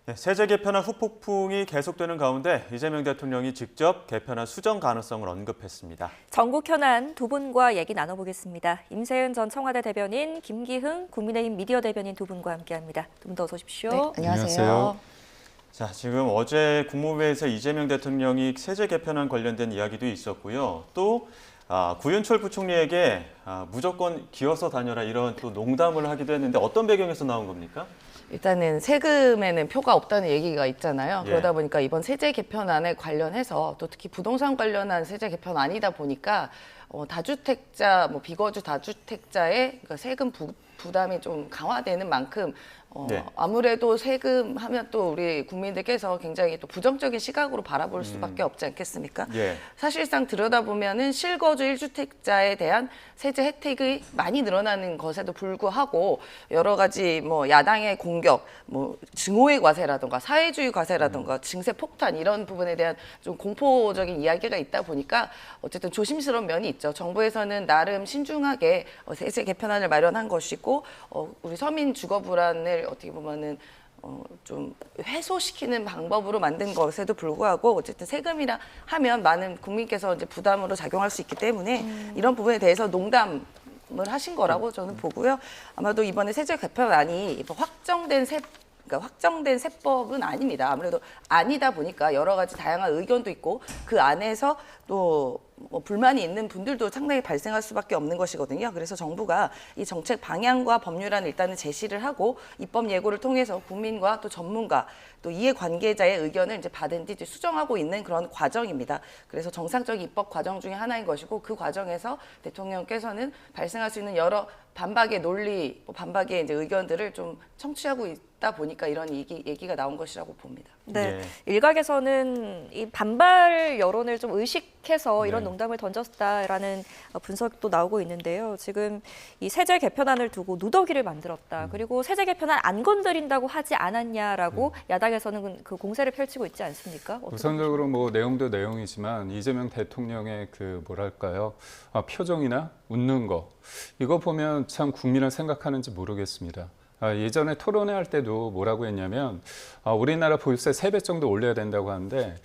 네, 세제 개편안 후폭풍이 계속되는 가운데 이재명 대통령이 직접 개편안 수정 가능성을 언급했습니다. 전국 현안 두 분과 얘기 나눠보겠습니다. 임세은 전 청와대 대변인, 김기흥 국민의힘 미디어 대변인 두 분과 함께합니다. 두 분 더 어서 오십시오. 네, 안녕하세요. 자, 지금 어제 국무회의에서 이재명 대통령이 세제 개편안 관련된 이야기도 있었고요. 또 구윤철 부총리에게 무조건 기어서 다녀라 이런 또 농담을 하기도 했는데 어떤 배경에서 나온 겁니까? 일단은 세금에는 표가 없다는 얘기가 있잖아요. 예. 그러다 보니까 이번 세제 개편안에 관련해서 또 특히 부동산 관련한 세제 개편안이다 보니까 다주택자, 비거주 다주택자의 그러니까 세금 부담이 좀 강화되는 만큼 네. 아무래도 세금 하면 또 우리 국민들께서 굉장히 또 부정적인 시각으로 바라볼 수밖에 없지 않겠습니까? 예. 사실상 들여다보면은 실거주 1주택자에 대한 세제 혜택이 많이 늘어나는 것에도 불구하고 여러 가지 야당의 공격, 증오의 과세라든가 사회주의 과세라든가 증세 폭탄 이런 부분에 대한 좀 공포적인 이야기가 있다 보니까 어쨌든 조심스러운 면이 있죠. 정부에서는 나름 신중하게 세제 개편안을 마련한 것이고 우리 서민 주거 불안을 어떻게 보면은 좀 해소시키는 방법으로 만든 것에도 불구하고 어쨌든 세금이라 하면 많은 국민께서 이제 부담으로 작용할 수 있기 때문에 이런 부분에 대해서 농담을 하신 거라고 저는 보고요. 아마도 이번에 세제 개편안이 확정된 세법은 아닙니다. 아무래도 아니다 보니까 여러 가지 다양한 의견도 있고 그 안에서 또 불만이 있는 분들도 상당히 발생할 수밖에 없는 것이거든요. 그래서 정부가 이 정책 방향과 법률안을 일단은 제시를 하고 입법 예고를 통해서 국민과 또 전문가 또 이해관계자의 의견을 이제 받은 뒤 이제 수정하고 있는 그런 과정입니다. 그래서 정상적인 입법 과정 중에 하나인 것이고 그 과정에서 대통령께서는 발생할 수 있는 여러 반박의 논리, 반박의 이제 의견들을 좀 청취하고 있다 보니까 이런 얘기가 나온 것이라고 봅니다. 네, 예. 일각에서는 이 반발 여론을 좀 의식해서 이런 네. 농담을 던졌다라는 분석도 나오고 있는데요. 지금 이 세제 개편안을 두고 누더기를 만들었다. 그리고 세제 개편안 안 건드린다고 하지 않았냐라고 야당에서는 그 공세를 펼치고 있지 않습니까? 우선적으로 내용도 내용이지만 이재명 대통령의 표정이나 웃는 거 이거 보면 참 국민을 생각하는지 모르겠습니다. 예전에 토론회 할 때도 뭐라고 했냐면 우리나라 보유세 3배 정도 올려야 된다고 하는데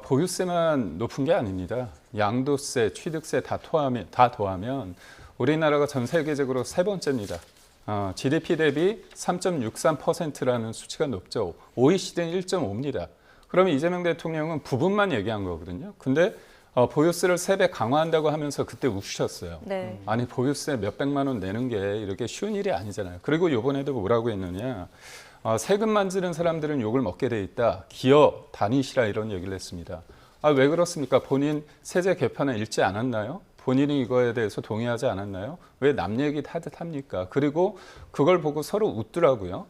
보유세만 높은 게 아닙니다. 양도세, 취득세 다 더하면 우리나라가 전 세계적으로 3번째입니다. GDP 대비 3.63%라는 수치가 높죠. OECD는 1.5입니다. 그러면 이재명 대통령은 부분만 얘기한 거거든요. 근데 보유세를 3배 강화한다고 하면서 그때 우셨어요. 네. 아니 보유세 몇백만 원 내는 게 이렇게 쉬운 일이 아니잖아요. 그리고 이번에도 뭐라고 했느냐. 세금 만지는 사람들은 욕을 먹게 돼 있다. 기어 다니시라 이런 얘기를 했습니다. 왜 그렇습니까? 본인 세제 개편을 읽지 않았나요? 본인이 이거에 대해서 동의하지 않았나요? 왜 남 얘기 하듯 합니까? 그리고 그걸 보고 서로 웃더라고요.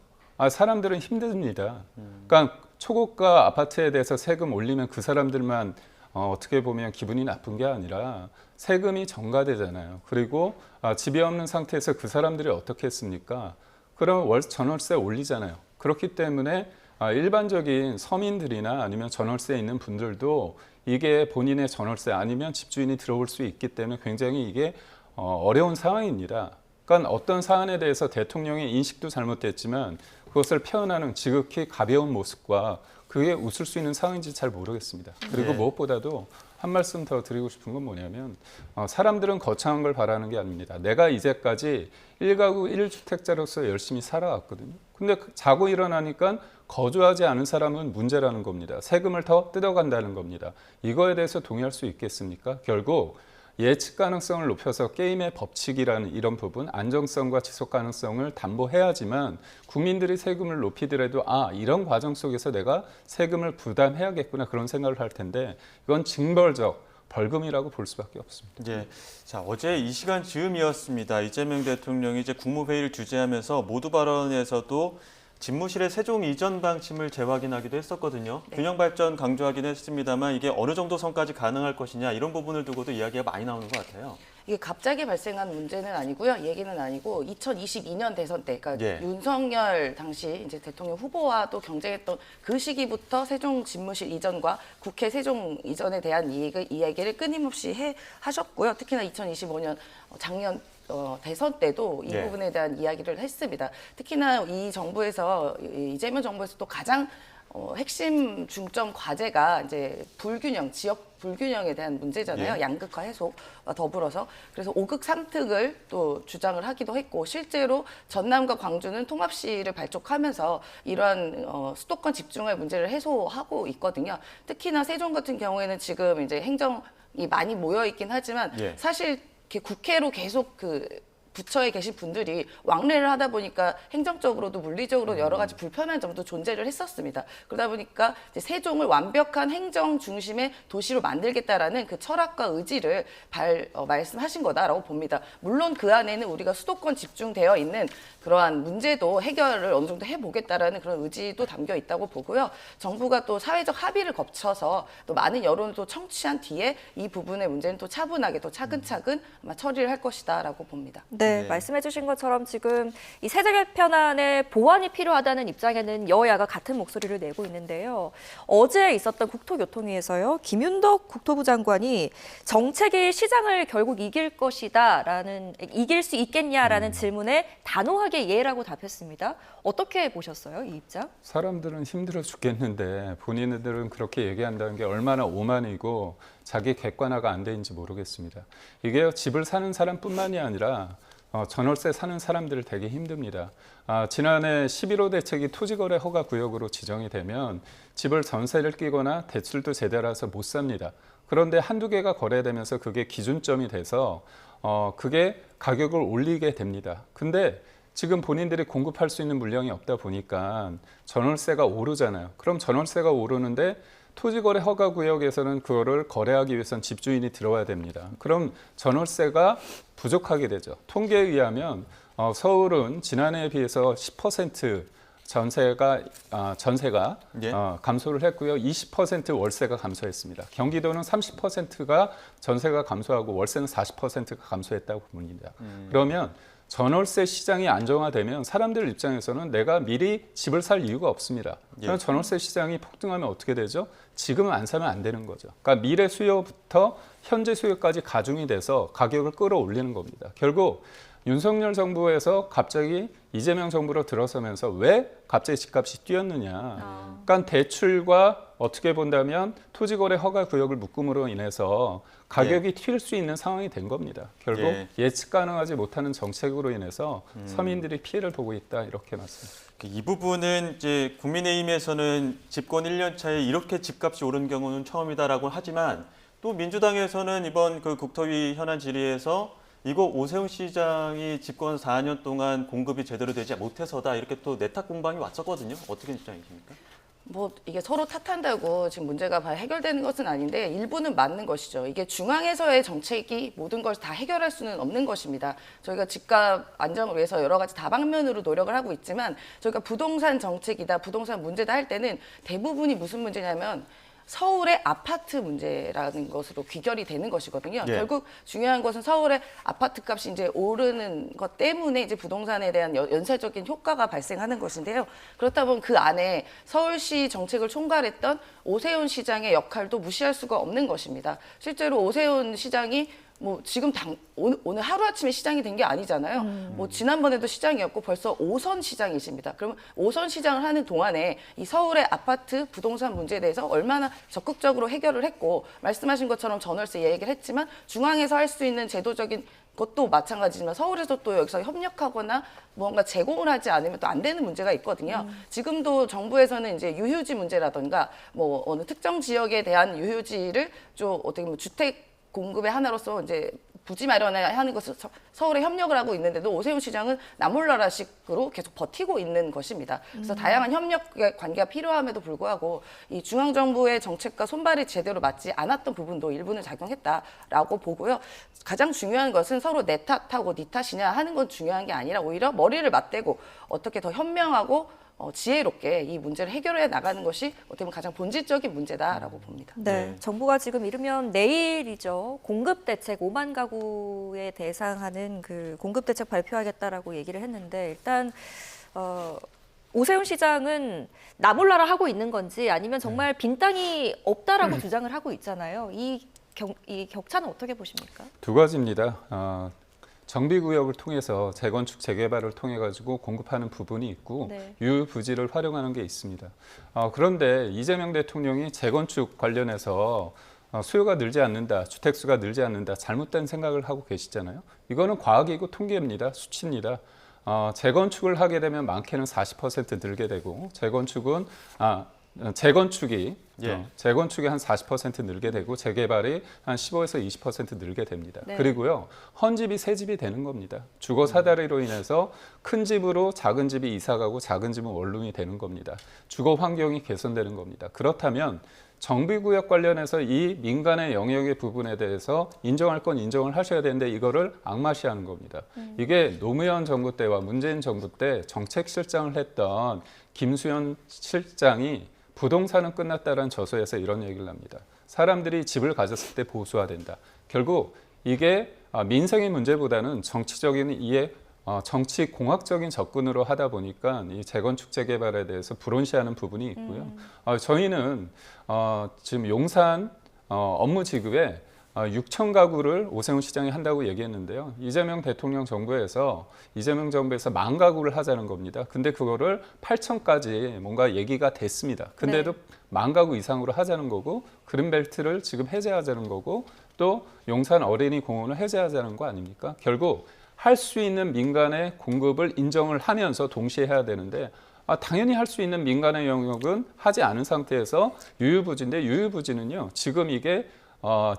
사람들은 힘듭니다. 그러니까 초고가 아파트에 대해서 세금 올리면 그 사람들만 어떻게 보면 기분이 나쁜 게 아니라 세금이 전가되잖아요. 그리고 집이 없는 상태에서 그 사람들이 어떻게 했습니까? 그럼 전월세 올리잖아요. 그렇기 때문에 일반적인 서민들이나 아니면 전월세에 있는 분들도 이게 본인의 전월세 아니면 집주인이 들어올 수 있기 때문에 굉장히 이게 어려운 상황입니다. 그러니까 어떤 사안에 대해서 대통령의 인식도 잘못됐지만 그것을 표현하는 지극히 가벼운 모습과 그게 웃을 수 있는 상황인지 잘 모르겠습니다. 그리고 네. 무엇보다도 한 말씀 더 드리고 싶은 건 뭐냐면 사람들은 거창한 걸 바라는 게 아닙니다. 내가 이제까지 1가구 1주택자로서 열심히 살아왔거든요. 근데 자고 일어나니까 거주하지 않은 사람은 문제라는 겁니다. 세금을 더 뜯어간다는 겁니다. 이거에 대해서 동의할 수 있겠습니까? 결국 예측 가능성을 높여서 게임의 법칙이라는 이런 부분, 안정성과 지속 가능성을 담보해야지만 국민들이 세금을 높이더라도 이런 과정 속에서 내가 세금을 부담해야겠구나 그런 생각을 할 텐데 이건 징벌적 벌금이라고 볼 수밖에 없습니다. 예. 자, 어제 이 시간 즈음이었습니다. 이재명 대통령이 이제 국무회의를 주재하면서 모두 발언에서도 집무실의 세종 이전 방침을 재확인하기도 했었거든요. 네. 균형 발전 강조하긴 했습니다만 이게 어느 정도 선까지 가능할 것이냐 이런 부분을 두고도 이야기가 많이 나오는 것 같아요. 이게 갑자기 발생한 문제는 아니고요. 얘기는 아니고 2022년 대선 때, 그러니까 예. 윤석열 당시 이제 대통령 후보와 또 경쟁했던 그 시기부터 세종 집무실 이전과 국회 세종 이전에 대한 이야기를 끊임없이 하셨고요. 특히나 2025년 작년 대선 때도 이 예. 부분에 대한 이야기를 했습니다. 특히나 이 정부에서 이재명 정부에서 또 가장 핵심 중점 과제가 이제 불균형, 지역 불균형에 대한 문제잖아요. 예. 양극화 해소와 더불어서 그래서 5극 3특을 또 주장을 하기도 했고 실제로 전남과 광주는 통합시를 발족하면서 이러한 수도권 집중할 문제를 해소하고 있거든요. 특히나 세종 같은 경우에는 지금 이제 행정이 많이 모여 있긴 하지만 예. 사실 이렇게 국회로 계속 그 부처에 계신 분들이 왕래를 하다 보니까 행정적으로도 물리적으로 여러 가지 불편한 점도 존재를 했었습니다. 그러다 보니까 이제 세종을 완벽한 행정 중심의 도시로 만들겠다라는 그 철학과 의지를 말씀하신 거다라고 봅니다. 물론 그 안에는 우리가 수도권 집중되어 있는 그러한 문제도 해결을 어느 정도 해보겠다라는 그런 의지도 담겨 있다고 보고요. 정부가 또 사회적 합의를 거쳐서 또 많은 여론을 또 청취한 뒤에 이 부분의 문제는 또 차분하게 또 차근차근 아마 처리를 할 것이다라고 봅니다. 네, 네. 말씀해주신 것처럼 지금 이 세제 개편안의 보완이 필요하다는 입장에는 여야가 같은 목소리를 내고 있는데요. 어제 있었던 국토교통위에서요, 김윤덕 국토부 장관이 정책이 시장을 결국 이길 수 있겠냐라는 질문에 단호하게 예라고 답했습니다. 어떻게 보셨어요, 이 입장? 사람들은 힘들어 죽겠는데 본인들은 그렇게 얘기한다는 게 얼마나 오만이고 자기 객관화가 안 되는지 모르겠습니다. 이게 집을 사는 사람뿐만이 아니라 전월세 사는 사람들 되게 힘듭니다. 지난해 11호 대책이 토지거래 허가 구역으로 지정이 되면 집을 전세를 끼거나 대출도 제대로 해서 못 삽니다. 그런데 한두 개가 거래되면서 그게 기준점이 돼서 그게 가격을 올리게 됩니다. 근데 지금 본인들이 공급할 수 있는 물량이 없다 보니까 전월세가 오르잖아요. 그럼 전월세가 오르는데 토지거래 허가구역에서는 그거를 거래하기 위해서는 집주인이 들어와야 됩니다. 그럼 전월세가 부족하게 되죠. 통계에 의하면 서울은 지난해에 비해서 10% 전세가 예. 감소를 했고요. 20% 월세가 감소했습니다. 경기도는 30%가 전세가 감소하고 월세는 40%가 감소했다고 봅니다. 그러면 전월세 시장이 안정화되면 사람들 입장에서는 내가 미리 집을 살 이유가 없습니다. 그럼 전월세 시장이 폭등하면 어떻게 되죠? 지금은 안 사면 안 되는 거죠. 그러니까 미래 수요부터 현재 수요까지 가중이 돼서 가격을 끌어올리는 겁니다. 결국 윤석열 정부에서 갑자기 이재명 정부로 들어서면서 왜 갑자기 집값이 뛰었느냐. 그러니까 대출과 어떻게 본다면 토지거래 허가 구역을 묶음으로 인해서 가격이 튈 수 있는 상황이 된 겁니다. 결국 예측 가능하지 못하는 정책으로 인해서 서민들이 피해를 보고 있다 이렇게 말씀드립니다. 이 부분은 이제 국민의힘에서는 집권 1년 차에 이렇게 집값이 오른 경우는 처음이다라고 하지만 또 민주당에서는 이번 그 국토위 현안 질의에서 이거 오세훈 시장이 집권 4년 동안 공급이 제대로 되지 못해서다 이렇게 또 내탁 공방이 왔었거든요. 어떻게 입장이십니까? 뭐 이게 서로 탓한다고 지금 문제가 해결되는 것은 아닌데 일부는 맞는 것이죠. 이게 중앙에서의 정책이 모든 걸 다 해결할 수는 없는 것입니다. 저희가 집값 안정을 위해서 여러 가지 다방면으로 노력을 하고 있지만 저희가 부동산 정책이다, 부동산 문제다 할 때는 대부분이 무슨 문제냐면 서울의 아파트 문제라는 것으로 귀결이 되는 것이거든요. 예. 결국 중요한 것은 서울의 아파트 값이 이제 오르는 것 때문에 이제 부동산에 대한 연쇄적인 효과가 발생하는 것인데요. 그렇다 보면 그 안에 서울시 정책을 총괄했던 오세훈 시장의 역할도 무시할 수가 없는 것입니다. 실제로 오세훈 시장이 뭐 지금 오늘 하루아침에 시장이 된 게 아니잖아요. 뭐 지난번에도 시장이었고 벌써 5선 시장이십니다. 그러면 5선 시장을 하는 동안에 이 서울의 아파트 부동산 문제에 대해서 얼마나 적극적으로 해결을 했고 말씀하신 것처럼 전월세 얘기를 했지만 중앙에서 할 수 있는 제도적인 것도 마찬가지지만 서울에서 또 여기서 협력하거나 뭔가 제공을 하지 않으면 또 안 되는 문제가 있거든요. 지금도 정부에서는 이제 유휴지 문제라든가 뭐 어느 특정 지역에 대한 유휴지를 좀 어떻게 보면 주택 공급의 하나로서 이제 부지 마련하는 것을 서울에 협력을 하고 있는데도 오세훈 시장은 나몰라라식으로 계속 버티고 있는 것입니다. 그래서 다양한 협력의 관계가 필요함에도 불구하고 이 중앙정부의 정책과 손발이 제대로 맞지 않았던 부분도 일부는 작용했다라고 보고요. 가장 중요한 것은 서로 내 탓하고 네 탓이냐 하는 건 중요한 게 아니라 오히려 머리를 맞대고 어떻게 더 현명하고 지혜롭게 이 문제를 해결해 나가는 것이 어떻게 보면 가장 본질적인 문제다라고 봅니다. 네, 정부가 지금 이르면 내일이죠. 공급대책 5만 가구에 대상하는 그 공급대책 발표하겠다라고 얘기를 했는데 일단 오세훈 시장은 나몰라라 하고 있는 건지 아니면 정말 빈 땅이 없다라고 주장을 하고 있잖아요. 이 격차는 어떻게 보십니까? 두 가지입니다. 정비구역을 통해서 재건축, 재개발을 통해 가지고 공급하는 부분이 있고 네. 유휴부지를 활용하는 게 있습니다. 그런데 이재명 대통령이 재건축 관련해서 수요가 늘지 않는다, 주택수가 늘지 않는다, 잘못된 생각을 하고 계시잖아요. 이거는 과학이고 통계입니다, 수치입니다. 재건축을 하게 되면 많게는 40% 늘게 되고 재건축이 한 40% 늘게 되고 재개발이 한 15에서 20% 늘게 됩니다. 네. 그리고요, 헌집이 새 집이 되는 겁니다. 주거 사다리로 인해서 큰 집으로 작은 집이 이사가고 작은 집은 원룸이 되는 겁니다. 주거 환경이 개선되는 겁니다. 그렇다면 정비구역 관련해서 이 민간의 영역의 부분에 대해서 인정할 건 인정을 하셔야 되는데 이거를 악마시하는 겁니다. 이게 노무현 정부 때와 문재인 정부 때 정책실장을 했던 김수현 실장이 부동산은 끝났다라는 저서에서 이런 얘기를 합니다. 사람들이 집을 가졌을 때 보수화된다. 결국 이게 민생의 문제보다는 정치적인 이해, 정치 공학적인 접근으로 하다 보니까 이 재건축 재개발에 대해서 불온시하는 부분이 있고요. 저희는 지금 용산 업무 지급에 6천 가구를 오세훈 시장이 한다고 얘기했는데요. 이재명 정부에서 1만 가구를 하자는 겁니다. 근데 그거를 8천까지 뭔가 얘기가 됐습니다. 근데도 1만 가구 이상으로 하자는 거고 그린벨트를 지금 해제하자는 거고 또 용산 어린이 공원을 해제하자는 거 아닙니까? 결국 할 수 있는 민간의 공급을 인정을 하면서 동시에 해야 되는데 당연히 할 수 있는 민간의 영역은 하지 않은 상태에서 유휴부지인데 유휴부지는요. 지금 이게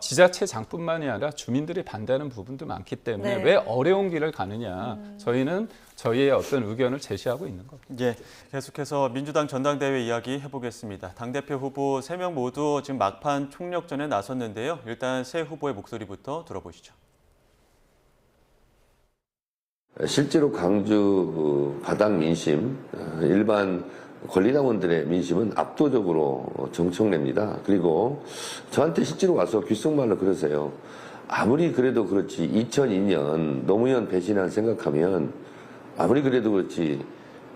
지자체 장뿐만이 아니라 주민들이 반대하는 부분도 많기 때문에 네. 왜 어려운 길을 가느냐. 저희는 저희의 어떤 의견을 제시하고 있는 겁니다. 예, 계속해서 민주당 전당대회 이야기 해보겠습니다. 당대표 후보 3명 모두 지금 막판 총력전에 나섰는데요. 일단 세 후보의 목소리부터 들어보시죠. 실제로 광주 바닥 민심, 일반 권리당원들의 민심은 압도적으로 정청래입니다. 그리고 저한테 실제로 와서 귓속말로 그러세요. 아무리 그래도 그렇지 2002년 노무현 배신을 생각하면 아무리 그래도 그렇지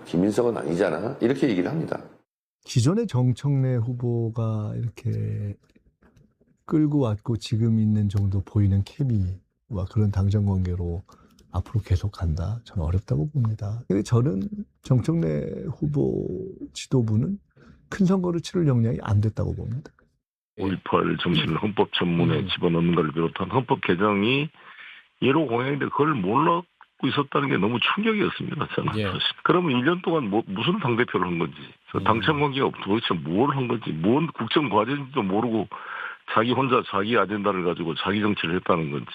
김인석은 아니잖아. 이렇게 얘기를 합니다. 기존의 정청래 후보가 이렇게 끌고 왔고 지금 있는 정도 보이는 케미와 그런 당정 관계로 앞으로 계속 간다. 저는 어렵다고 봅니다. 근데 저는 정청래 후보 지도부는 큰 선거를 치를 역량이 안 됐다고 봅니다. 5.18 정신을 헌법 전문에 집어넣는 걸 비롯한 헌법 개정이 예로 공약인데 그걸 몰랐고 있었다는 게 너무 충격이었습니다. 저는 사실. 그러면 1년 동안 무슨 당대표를 한 건지, 당청 관계가 도대체 뭘 한 건지, 뭔 국정 과제인지도 모르고 자기 혼자 자기 아젠다를 가지고 자기 정치를 했다는 건지.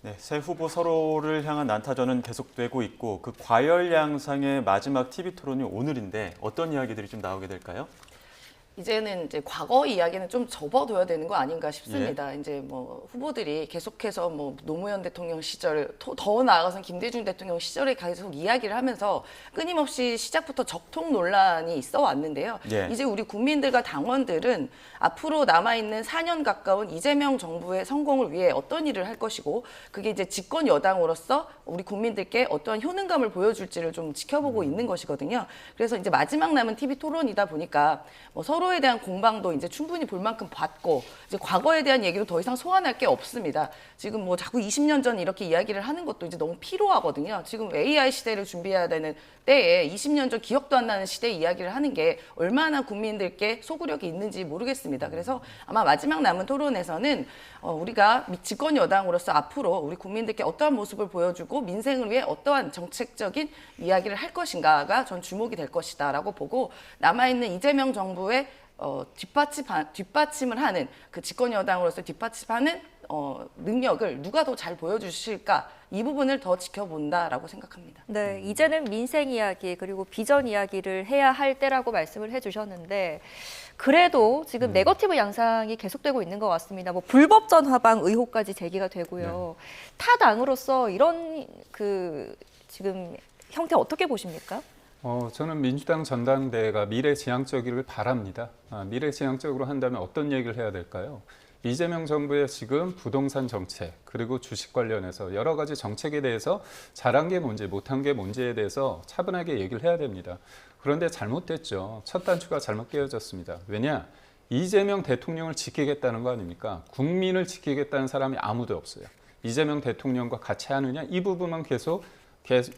네, 세 후보 서로를 향한 난타전은 계속되고 있고 그 과열 양상의 마지막 TV 토론이 오늘인데 어떤 이야기들이 좀 나오게 될까요? 이제는 이제 과거 이야기는 좀 접어둬야 되는 거 아닌가 싶습니다. 이제 뭐 후보들이 계속해서 뭐 노무현 대통령 시절, 더 나아가서는 김대중 대통령 시절에 계속 이야기를 하면서 끊임없이 시작부터 적통 논란이 있어 왔는데요. 이제 우리 국민들과 당원들은 앞으로 남아있는 4년 가까운 이재명 정부의 성공을 위해 어떤 일을 할 것이고 그게 이제 집권 여당으로서 우리 국민들께 어떠한 효능감을 보여줄지를 좀 지켜보고 있는 것이거든요. 그래서 이제 마지막 남은 TV 토론이다 보니까 뭐 서로에 대한 공방도 이제 충분히 볼 만큼 봤고 이제 과거에 대한 얘기도 더 이상 소환할 게 없습니다. 지금 뭐 자꾸 20년 전 이렇게 이야기를 하는 것도 이제 너무 피로하거든요. 지금 AI 시대를 준비해야 되는 때에 20년 전 기억도 안 나는 시대 이야기를 하는 게 얼마나 국민들께 소구력이 있는지 모르겠습니다. 그래서 아마 마지막 남은 토론에서는 우리가 집권 여당으로서 앞으로 우리 국민들께 어떠한 모습을 보여주고 민생을 위해 어떠한 정책적인 이야기를 할 것인가가 전 주목이 될 것이다라고 보고 남아있는 이재명 정부의 뒷받침을 하는 그 집권 여당으로서 뒷받침하는 능력을 누가 더 잘 보여주실까 이 부분을 더 지켜본다라고 생각합니다. 네, 이제는 민생 이야기 그리고 비전 이야기를 해야 할 때라고 말씀을 해주셨는데 그래도 지금 네거티브 양상이 계속되고 있는 것 같습니다. 뭐 불법 전화방 의혹까지 제기가 되고요. 타 당으로서 이런 지금 형태 어떻게 보십니까? 저는 민주당 전당대회가 미래지향적이길 바랍니다. 미래지향적으로 한다면 어떤 얘기를 해야 될까요? 이재명 정부의 지금 부동산 정책 그리고 주식 관련해서 여러 가지 정책에 대해서 잘한 게 뭔지 못한 게 뭔지에 대해서 차분하게 얘기를 해야 됩니다. 그런데 잘못됐죠. 첫 단추가 잘못 깨어졌습니다. 왜냐? 이재명 대통령을 지키겠다는 거 아닙니까? 국민을 지키겠다는 사람이 아무도 없어요. 이재명 대통령과 같이 하느냐 이 부분만 계속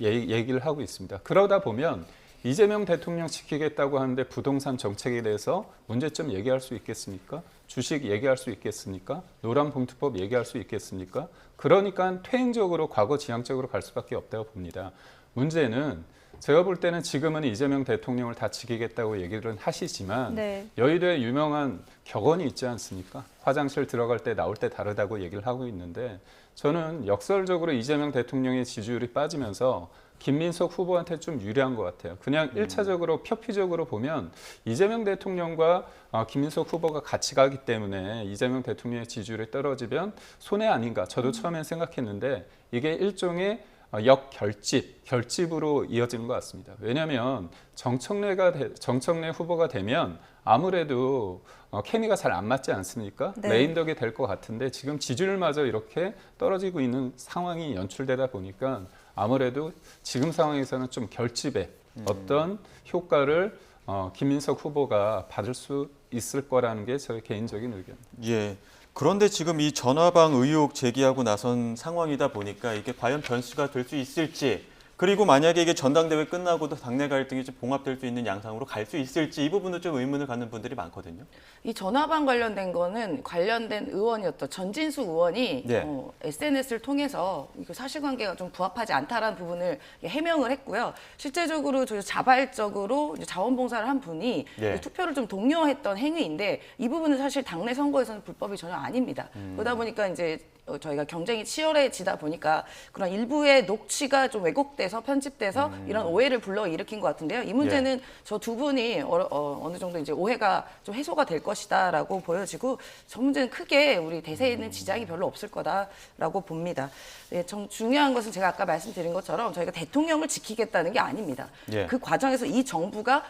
얘기를 하고 있습니다. 그러다 보면 이재명 대통령 지키겠다고 하는데 부동산 정책에 대해서 문제점 얘기할 수 있겠습니까? 주식 얘기할 수 있겠습니까? 노란봉투법 얘기할 수 있겠습니까? 그러니까 퇴행적으로 과거 지향적으로 갈 수밖에 없다고 봅니다. 문제는 제가 볼 때는 지금은 이재명 대통령을 다 지키겠다고 얘기를 하시지만 네. 여의도에 유명한 격언이 있지 않습니까? 화장실 들어갈 때 나올 때 다르다고 얘기를 하고 있는데 저는 역설적으로 이재명 대통령의 지지율이 빠지면서 김민석 후보한테 좀 유리한 것 같아요. 그냥 1차적으로 표피적으로 보면 이재명 대통령과 김민석 후보가 같이 가기 때문에 이재명 대통령의 지지율이 떨어지면 손해 아닌가 저도 처음엔 생각했는데 이게 일종의 결집으로 이어지는 것 같습니다. 왜냐하면 정청래 후보가 되면 아무래도 케미가 잘 안 맞지 않습니까? 네. 레임덕이 될 것 같은데 지금 지지율마저 이렇게 떨어지고 있는 상황이 연출되다 보니까 아무래도 지금 상황에서는 좀 결집의 어떤 효과를 김민석 후보가 받을 수 있을 거라는 게 저의 개인적인 의견입니다. 예. 그런데 지금 이 전화방 의혹 제기하고 나선 상황이다 보니까 이게 과연 변수가 될 수 있을지, 그리고 만약에 이게 전당대회 끝나고도 당내 갈등이 좀 봉합될 수 있는 양상으로 갈 수 있을지 이 부분도 좀 의문을 갖는 분들이 많거든요. 이 전화방 관련된 거는 관련된 의원이었던 전진수 의원이 네. SNS를 통해서 이거 사실관계가 좀 부합하지 않다라는 부분을 해명을 했고요. 실제적으로 자발적으로 이제 자원봉사를 한 분이 네. 투표를 좀 독려했던 행위인데 이 부분은 사실 당내 선거에서는 불법이 전혀 아닙니다. 그러다 보니까 이제 저희가 경쟁이 치열해지다 보니까 그런 일부의 녹취가 좀 왜곡돼서 편집돼서 이런 오해를 불러일으킨 것 같은데요. 이 문제는 저 두 분이 어느 정도 이제 오해가 좀 해소가 될 것이다라고 보여지고 저 문제는 크게 우리 대세에는 지장이 별로 없을 거다라고 봅니다. 네, 중요한 것은 제가 아까 말씀드린 것처럼 저희가 대통령을 지키겠다는 게 아닙니다. 예. 그 과정에서 이 정부가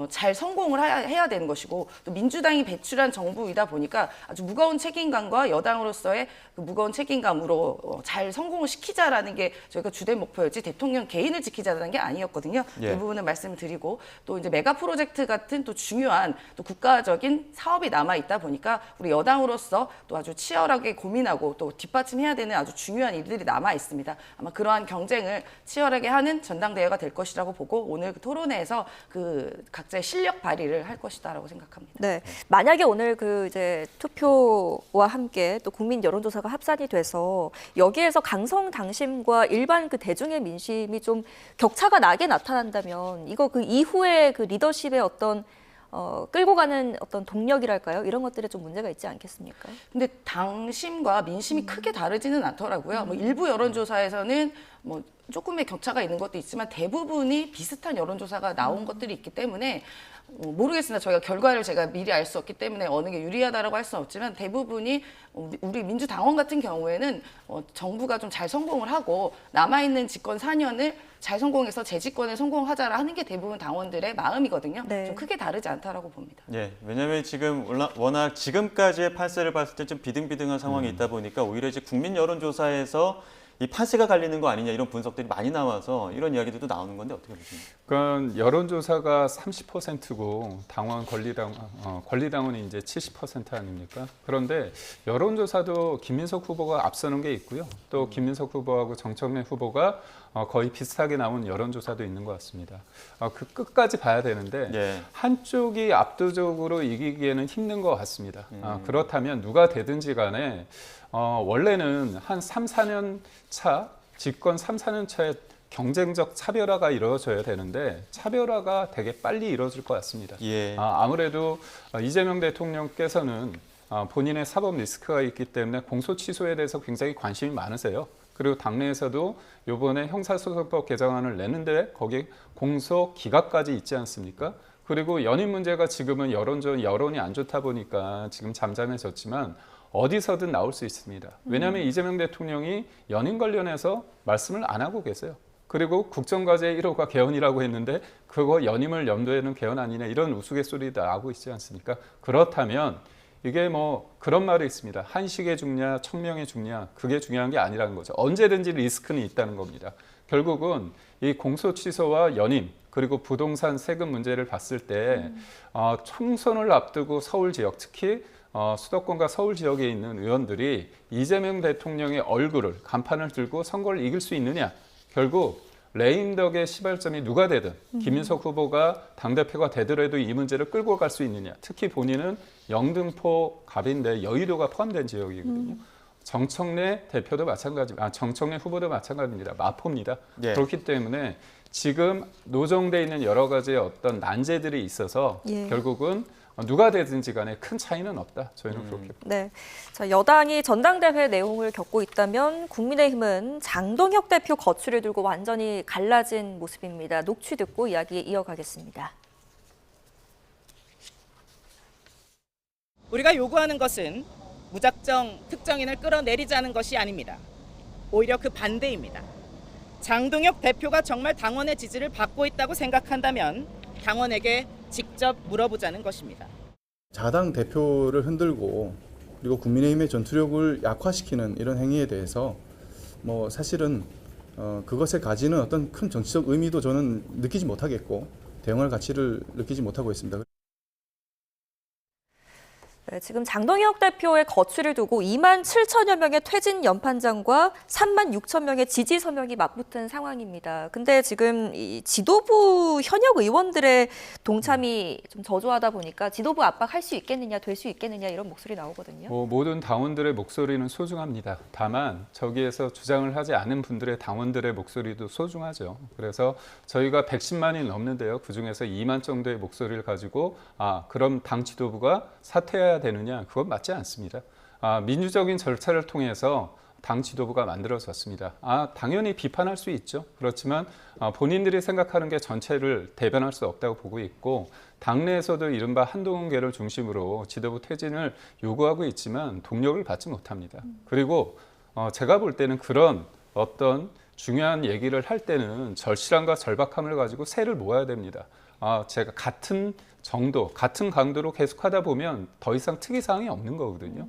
잘 성공을 해야 되는 것이고 또 민주당이 배출한 정부이다 보니까 아주 무거운 책임감과 여당으로서의 그 무거운 책임감으로 잘 성공을 시키자라는 게 저희가 주된 목표였지 대통령 개인을 지키자라는 게 아니었거든요. 예. 이 부분을 말씀을 드리고 또 이제 메가 프로젝트 같은 또 중요한 또 국가적인 사업이 남아 있다 보니까 우리 여당으로서 또 아주 치열하게 고민하고 또 뒷받침해야 되는 아주 중요한 일들이 남아 있습니다. 아마 그러한 경쟁을 치열하게 하는 전당대회가 될 것이라고 보고 오늘 그 토론회에서 그 각자의 실력 발휘를 할 것이다라고 생각합니다. 네, 만약에 오늘 그 이제 투표와 함께 또 국민 여론조사가 합산이 돼서 여기에서 강성 당심과 일반 그 대중의 민심이 좀 격차가 나게 나타난다면 이거 그 이후에 그 리더십의 어떤 끌고 가는 어떤 동력이랄까요? 이런 것들에 좀 문제가 있지 않겠습니까? 근데 당심과 민심이 크게 다르지는 않더라고요. 뭐 일부 여론조사에서는 뭐 조금의 격차가 있는 것도 있지만 대부분이 비슷한 여론조사가 나온 것들이 있기 때문에 모르겠습니다. 저희가 결과를 제가 미리 알 수 없기 때문에 어느 게 유리하다라고 할 수는 없지만 대부분이 우리 민주당원 같은 경우에는 정부가 좀 잘 성공을 하고 남아있는 집권 4년을 잘 성공해서 재집권에 성공하자라 하는 게 대부분 당원들의 마음이거든요. 네. 좀 크게 다르지 않다라고 봅니다. 예, 왜냐하면 지금 워낙 지금까지의 판세를 봤을 때 좀 비등비등한 상황이 있다 보니까 오히려 이제 국민 여론조사에서 이 판세가 갈리는 거 아니냐 이런 분석들이 많이 나와서 이런 이야기들도 나오는 건데 어떻게 보십니까? 그러니까 여론조사가 30%고 권리당원이 이제 70% 아닙니까? 그런데 여론조사도 김민석 후보가 앞서는 게 있고요. 또 김민석 후보하고 정청래 후보가 거의 비슷하게 나온 여론조사도 있는 것 같습니다. 그 끝까지 봐야 되는데 예. 한쪽이 압도적으로 이기기에는 힘든 것 같습니다. 그렇다면 누가 되든지 간에 원래는 한 3, 4년 차, 집권 3, 4년 차에 경쟁적 차별화가 이루어져야 되는데 차별화가 되게 빨리 이루어질 것 같습니다. 예. 아무래도 이재명 대통령께서는 본인의 사법 리스크가 있기 때문에 공소 취소에 대해서 굉장히 관심이 많으세요. 그리고 당내에서도 이번에 형사소송법 개정안을 내는데 거기에 공소 기각까지 있지 않습니까? 그리고 연임 문제가 지금은 여론이 안 좋다 보니까 지금 잠잠해졌지만 어디서든 나올 수 있습니다. 왜냐하면 이재명 대통령이 연임 관련해서 말씀을 안 하고 계세요. 그리고 국정과제 1호가 개헌이라고 했는데 그거 연임을 염두에는 개헌 아니냐 이런 우스갯소리도 나오고 있지 않습니까? 그렇다면 이게 뭐 그런 말이 있습니다. 한식에 죽냐 청명에 죽냐 그게 중요한 게 아니라는 거죠. 언제든지 리스크는 있다는 겁니다. 결국은 이 공소 취소와 연임 그리고 부동산 세금 문제를 봤을 때 총선을 앞두고 서울 지역 특히 수도권과 서울 지역에 있는 의원들이 이재명 대통령의 얼굴을 간판을 들고 선거를 이길 수 있느냐. 결국 레임덕의 시발점이 누가 되든 김인석 후보가 당대표가 되더라도 이 문제를 끌고 갈 수 있느냐. 특히 본인은 영등포 갑인데 여의도가 포함된 지역이거든요. 정청래 대표도 정청래 후보도 마찬가지입니다. 마포입니다. 예. 그렇기 때문에 지금 노정돼 있는 여러 가지의 어떤 난제들이 있어서 예. 결국은 누가 되든지 간에 큰 차이는 없다. 저희는 그렇게 봅니다. 네. 자, 여당이 전당대회 내용을 겪고 있다면 국민의힘은 장동혁 대표 거취를 두고 완전히 갈라진 모습입니다. 녹취 듣고 이야기 이어가겠습니다. 우리가 요구하는 것은 무작정 특정인을 끌어내리자는 것이 아닙니다. 오히려 그 반대입니다. 장동혁 대표가 정말 당원의 지지를 받고 있다고 생각한다면 당원에게 직접 물어보자는 것입니다. 자당 대표를 흔들고 그리고 국민의힘의 전투력을 약화시키는 이런 행위에 대해서 사실은 그것에 가지는 어떤 큰 정치적 의미도 저는 느끼지 못하겠고 대응할 가치를 느끼지 못하고 있습니다. 네, 지금 장동혁 대표의 거취를 두고 2만 7천여 명의 퇴진 연판장과 3만 6천 명의 지지 서명이 맞붙은 상황입니다. 근데 지금 이 지도부 현역 의원들의 동참이 좀 저조하다 보니까 지도부 압박할 수 있겠느냐, 될 수 있겠느냐 이런 목소리 나오거든요. 모든 당원들의 목소리는 소중합니다. 다만 저기에서 주장을 하지 않은 분들의 당원들의 목소리도 소중하죠. 그래서 저희가 110만이 넘는데요. 그중에서 2만 정도의 목소리를 가지고 그럼 당 지도부가 사퇴해야 되느냐? 그건 맞지 않습니다. 민주적인 절차를 통해서 당 지도부가 만들어졌습니다. 당연히 비판할 수 있죠. 그렇지만 본인들이 생각하는 게 전체를 대변할 수 없다고 보고 있고 당내에서도 이른바 한동훈계를 중심으로 지도부 퇴진을 요구하고 있지만 동력을 받지 못합니다. 그리고 제가 볼 때는 그런 어떤 중요한 얘기를 할 때는 절실함과 절박함을 가지고 새를 모아야 됩니다. 제가 같은 정도, 같은 강도로 계속하다 보면 더 이상 특이사항이 없는 거거든요.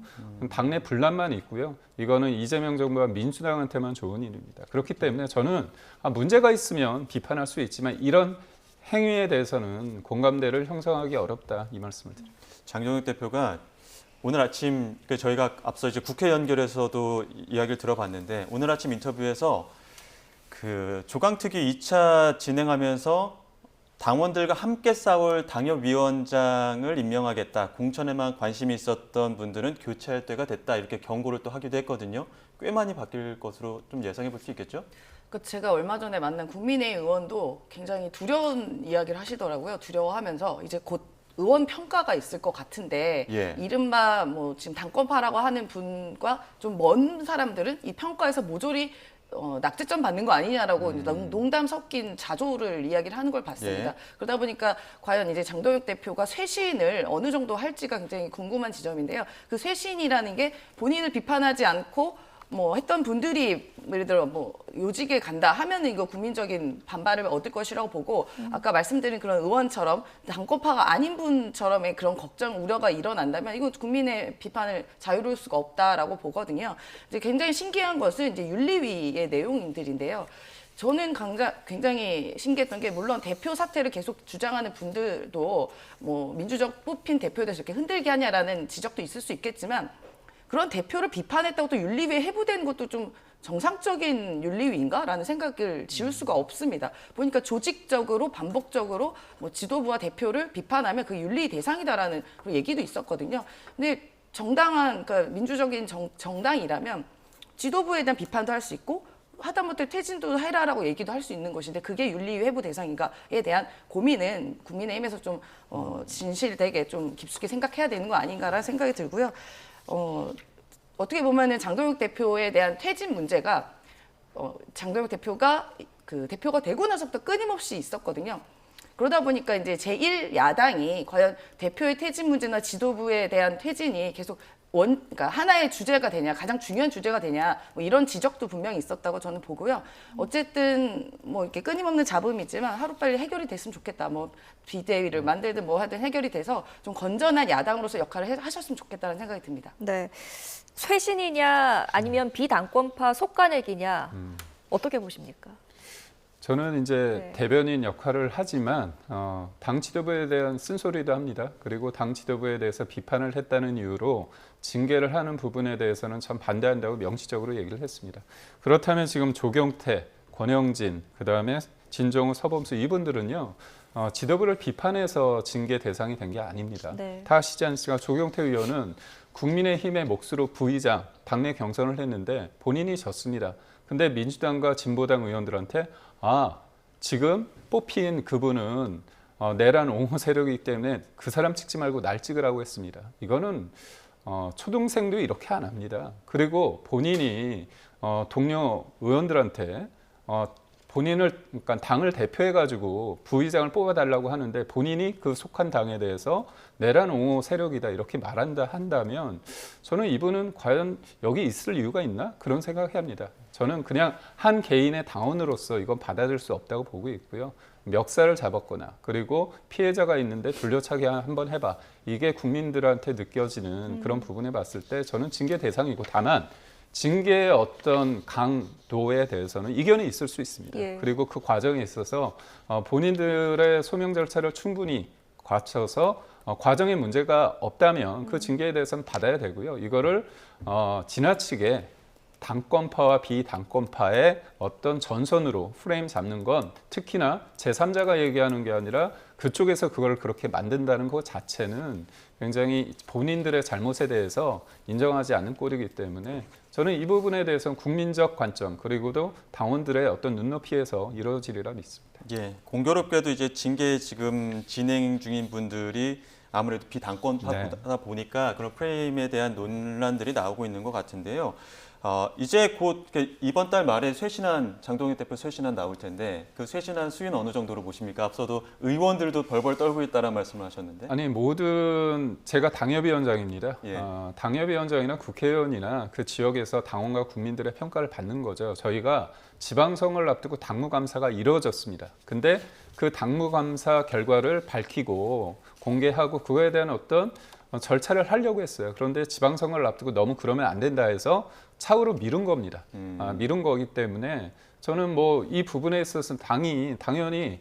당내 분란만 있고요. 이거는 이재명 정부와 민주당한테만 좋은 일입니다. 그렇기 때문에 저는 문제가 있으면 비판할 수 있지만 이런 행위에 대해서는 공감대를 형성하기 어렵다 이 말씀을 드립니다. 장동혁 대표가 오늘 아침 저희가 앞서 이제 국회 연결해서도 이야기를 들어봤는데 오늘 아침 인터뷰에서 그 조강특위 2차 진행하면서 당원들과 함께 싸울 당협위원장을 임명하겠다. 공천에만 관심이 있었던 분들은 교체할 때가 됐다. 이렇게 경고를 또 하기도 했거든요. 꽤 많이 바뀔 것으로 좀 예상해 볼 수 있겠죠? 제가 얼마 전에 만난 국민의힘 의원도 굉장히 두려운 이야기를 하시더라고요. 두려워하면서 이제 곧 의원 평가가 있을 것 같은데 예. 이른바 지금 당권파라고 하는 분과 좀 먼 사람들은 이 평가에서 모조리 낙제점 받는 거 아니냐라고 농담 섞인 자조를 이야기를 하는 걸 봤습니다. 예. 그러다 보니까 과연 이제 장동혁 대표가 쇄신을 어느 정도 할지가 굉장히 궁금한 지점인데요. 그 쇄신이라는 게 본인을 비판하지 않고 했던 분들이 예를 들어 요직에 간다 하면은 이거 국민적인 반발을 얻을 것이라고 보고 아까 말씀드린 그런 의원처럼 당권파가 아닌 분처럼의 그런 걱정 우려가 일어난다면 이거 국민의 비판을 자유로울 수가 없다라고 보거든요. 이제 굉장히 신기한 것은 이제 윤리위의 내용들인데요. 저는 굉장히 신기했던 게 물론 대표 사퇴를 계속 주장하는 분들도 민주적 뽑힌 대표에 대해서 이렇게 흔들게 하냐라는 지적도 있을 수 있겠지만 그런 대표를 비판했다고 또 윤리위에 해부되는 것도 좀 정상적인 윤리위인가라는 생각을 지울 수가 없습니다. 보니까 조직적으로 반복적으로 지도부와 대표를 비판하면 그 윤리 대상이다라는 그런 얘기도 있었거든요. 근데 정당한 그러니까 민주적인 정당이라면 지도부에 대한 비판도 할 수 있고 하다못해 퇴진도 해라라고 얘기도 할 수 있는 것인데 그게 윤리위 회부 대상인가에 대한 고민은 국민의힘에서 좀 진실되게 좀 깊숙이 생각해야 되는 거 아닌가라는 생각이 들고요. 어떻게 보면은 장동혁 대표에 대한 퇴진 문제가 장동혁 대표가 대표가 되고 나서부터 끊임없이 있었거든요. 그러다 보니까 이제 제1야당이 과연 대표의 퇴진 문제나 지도부에 대한 퇴진이 계속 그러니까 하나의 주제가 되냐, 가장 중요한 주제가 되냐, 이런 지적도 분명히 있었다고 저는 보고요. 어쨌든 이렇게 끊임없는 잡음이지만 하루빨리 해결이 됐으면 좋겠다. 비대위를 만들든 하든 해결이 돼서 좀 건전한 야당으로서 역할을 하셨으면 좋겠다는 생각이 듭니다. 네, 쇄신이냐 아니면 비당권파 속가내기냐 어떻게 보십니까? 저는 이제 네. 대변인 역할을 하지만 당 지도부에 대한 쓴소리도 합니다. 그리고 당 지도부에 대해서 비판을 했다는 이유로 징계를 하는 부분에 대해서는 참 반대한다고 명시적으로 얘기를 했습니다. 그렇다면 지금 조경태, 권영진, 그다음에 진정우, 서범수 이분들은요. 지도부를 비판해서 징계 대상이 된 게 아닙니다. 네. 다 아시지 않습니까? 조경태 의원은 국민의힘의 몫으로 부의장, 당내 경선을 했는데 본인이 졌습니다. 근데 민주당과 진보당 의원들한테 지금 뽑힌 그분은 내란 옹호 세력이기 때문에 그 사람 찍지 말고 날 찍으라고 했습니다. 이거는 초등생도 이렇게 안 합니다. 그리고 본인이 동료 의원들한테 본인을 그러니까 당을 대표해 가지고 부의장을 뽑아달라고 하는데 본인이 그 속한 당에 대해서 내란 옹호 세력이다 이렇게 한다면 저는 이분은 과연 여기 있을 이유가 있나 그런 생각을 합니다. 저는 그냥 한 개인의 당원으로서 이건 받아들일 수 없다고 보고 있고요. 멱살을 잡았거나 그리고 피해자가 있는데 돌려차기 한번 해봐 이게 국민들한테 느껴지는 그런 부분에 봤을 때 저는 징계 대상이고 다만 징계의 어떤 강도에 대해서는 이견이 있을 수 있습니다. 예. 그리고 그 과정에 있어서 본인들의 소명 절차를 충분히 거쳐서 과정에 문제가 없다면 그 징계에 대해서는 받아야 되고요. 이거를 지나치게 당권파와 비당권파의 어떤 전선으로 프레임 잡는 건 특히나 제3자가 얘기하는 게 아니라 그쪽에서 그걸 그렇게 만든다는 것 자체는 굉장히 본인들의 잘못에 대해서 인정하지 않는 꼴이기 때문에 저는 이 부분에 대해서는 국민적 관점 그리고도 당원들의 어떤 눈높이에서 이루어지리라 믿습니다. 예, 공교롭게도 이제 징계 지금 진행 중인 분들이 아무래도 비당권파다 보니까 그런 프레임에 대한 논란들이 나오고 있는 것 같은데요. 이제 곧 이번 달 말에 쇄신안 장동혁 대표 쇄신안 나올 텐데 그 쇄신안 수위는 어느 정도로 보십니까? 앞서도 의원들도 벌벌 떨고 있다는 말씀을 하셨는데. 아니 모든 제가 당협위원장입니다. 예. 당협위원장이나 국회의원이나 그 지역에서 당원과 국민들의 평가를 받는 거죠. 저희가 지방선거를 앞두고 당무감사가 이루어졌습니다. 근데 그 당무감사 결과를 밝히고 공개하고 그거에 대한 어떤 절차를 하려고 했어요. 그런데 지방선거를 앞두고 너무 그러면 안 된다 해서 차후로 미룬 겁니다. 미룬 거기 때문에 저는 뭐 이 부분에 있어서는 당연히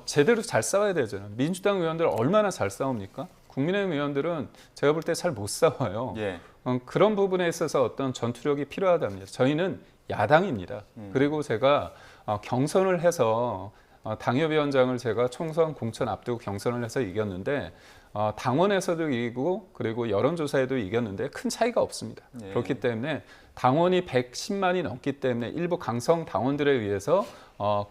제대로 잘 싸워야 되잖아요. 민주당 의원들 얼마나 잘 싸웁니까? 국민의힘 의원들은 제가 볼 때 잘 못 싸워요. 예. 그런 부분에 있어서 어떤 전투력이 필요하답니다. 저희는 야당입니다. 그리고 제가 경선을 해서 당협위원장을 제가 총선 공천 앞두고 경선을 해서 이겼는데 당원에서도 이기고 그리고 여론조사에도 이겼는데 큰 차이가 없습니다. 예. 그렇기 때문에 당원이 110만이 넘기 때문에 일부 강성 당원들에 의해서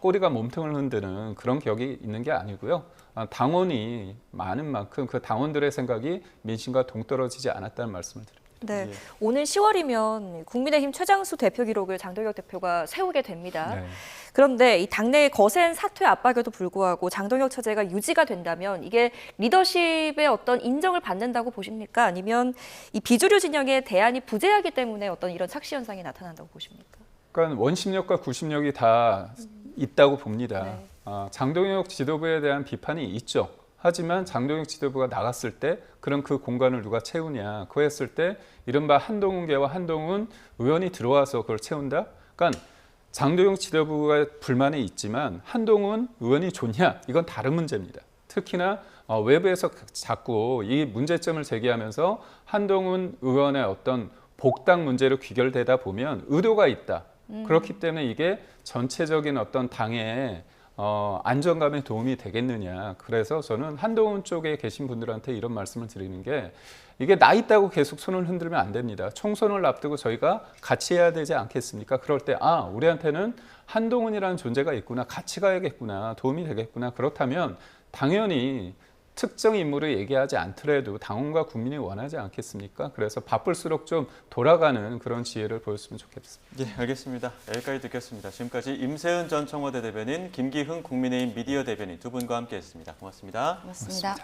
꼬리가 몸통을 흔드는 그런 격이 있는 게 아니고요. 당원이 많은 만큼 그 당원들의 생각이 민심과 동떨어지지 않았다는 말씀을 드립니다. 네, 예. 오는 10월이면 국민의힘 최장수 대표 기록을 장동혁 대표가 세우게 됩니다. 네. 그런데 이 당내의 거센 사퇴 압박에도 불구하고 장동혁 체제가 유지가 된다면 이게 리더십의 어떤 인정을 받는다고 보십니까? 아니면 이 비주류 진영의 대안이 부재하기 때문에 어떤 이런 착시 현상이 나타난다고 보십니까? 그러니까 원심력과 구심력이 다 있다고 봅니다. 네. 장동혁 지도부에 대한 비판이 있죠. 하지만 장동혁 지도부가 나갔을 때 그럼 그 공간을 누가 채우냐. 그거 했을 때 이른바 한동훈계와 한동훈 의원이 들어와서 그걸 채운다. 그러니까 장동혁 지도부가 불만이 있지만 한동훈 의원이 좋냐. 이건 다른 문제입니다. 특히나 외부에서 자꾸 이 문제점을 제기하면서 한동훈 의원의 어떤 복당 문제로 귀결되다 보면 의도가 있다. 그렇기 때문에 이게 전체적인 어떤 당의 안정감에 도움이 되겠느냐. 그래서 저는 한동훈 쪽에 계신 분들한테 이런 말씀을 드리는 게 이게 나 있다고 계속 손을 흔들면 안 됩니다. 총선을 앞두고 저희가 같이 해야 되지 않겠습니까? 그럴 때 우리한테는 한동훈이라는 존재가 있구나. 같이 가야겠구나. 도움이 되겠구나. 그렇다면 당연히 특정 인물을 얘기하지 않더라도 당원과 국민이 원하지 않겠습니까? 그래서 바쁠수록 좀 돌아가는 그런 지혜를 보였으면 좋겠습니다. 예, 알겠습니다. 여기까지 듣겠습니다. 지금까지 임세은 전 청와대 대변인, 김기흥 국민의힘 미디어 대변인 두 분과 함께했습니다. 고맙습니다. 고맙습니다.